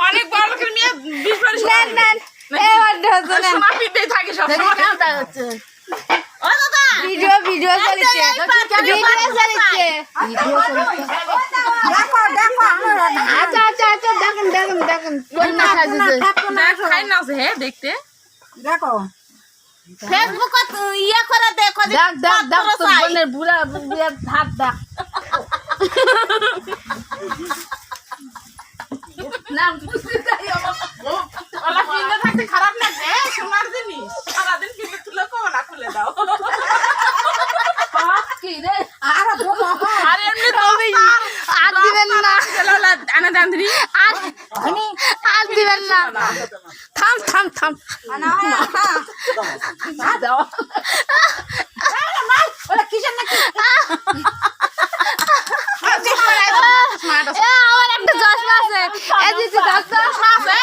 অনেক বড় করে নিয়ে 20 বারে নেন নেন এবার ধরো না সোনা পিঠেই থাকে সব সময় ও দাদা ভিডিও ভিডিও চলছে ভিডিও চলছে দেখো দেখো আমার আচ্ছা আচ্ছা আচ্ছা দেখেন দেখেন দেখেন কন্যা সাজছে খাই না আছে হে দেখতে দেখো ফেসবুকত ইয়া করে দেখো যে দেখ দেখ দেখ তোর বোনের বুড়া বুড়া হাত দেখ না বুঝতে যাই ওলা কিনতে থাকতে খারাপ লাগে সোনার জিনিস সারাদিন কিনে তুলে কো না খুলে দাও কি রে আর দেখো আর এমনি তো আর দিবেন না চলা আনা দান্দ্রি আর আর দিবেন না থাম থাম থাম না দাও ওরা কিসের নাকি আমার একটা চশমা আছে এই দিদি চশমা আছে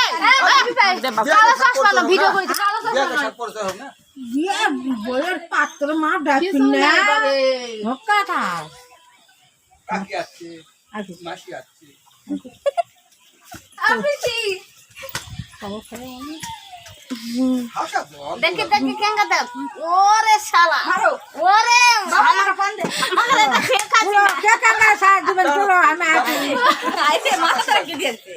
কালো চশমা না ভিডিও করেছি কালো চশমা দিয়ে বইয়ের পাত্র মা ডাকিন না ধক্কা খাও কাকি আসছে মাসি আসছে আপিছি হাসা বল দেখে দেখে কেঙ্গা দেখ ওরে শালা ওরে আমার ফোন দে আমারে তো খেয়ে খাচ্ছি পুরো কে কাকা সাহায্য দিবেন চলো আমি আছি আইতে মাথা ধরে কি দিয়েছে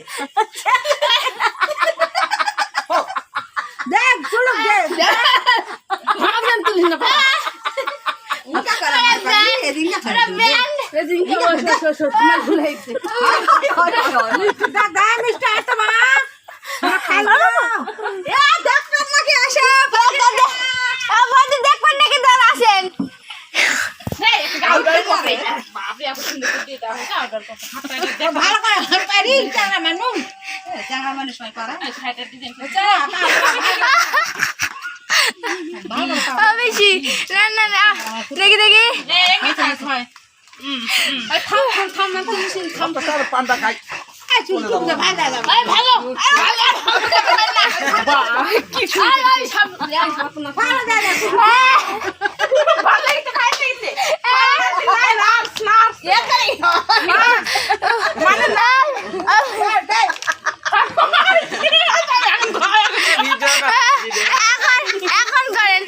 দেখ চলো দেখ ভাবলাম তুলি না উনকা করা এদিন না ওরা ব্যান্ড এদিন কি বসে তোমার ভুল হয়েছে দেখ গায় মিষ্টি আছে মা খাই এ ডাক্তার নাকি আসে আপনি দেখবেন নাকি দাঁড় আসেন বাপরে আপনি সুন্দর করে দিতে হবে না অর্ডার করতে ভালো করে হাত পারি চাঙ্গা মানুষ চাঙ্গা মানুষ পাই পারা শাড়িটা ডিজাইন বেশি না না না দেখি দেখি হয় থাম থাম থাম না তুমি থাম তার পান্ডা খাই চুল চুল ভালো ভালো ভালো কিছু সব ভালো দাদা ভালো একটু খাইতে গেছে নার্স নার্স এ করি মানে না এখন করেন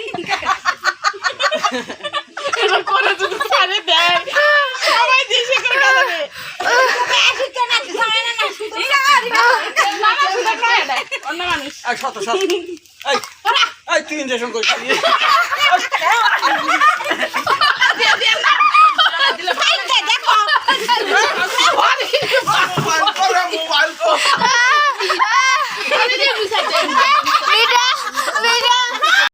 এটা করে যদি ছাড়ে দেয় সবাই দিশে করে কাঁদাবে অন্য মানুষ এই শত শত এই তুই ইনজেকশন করিস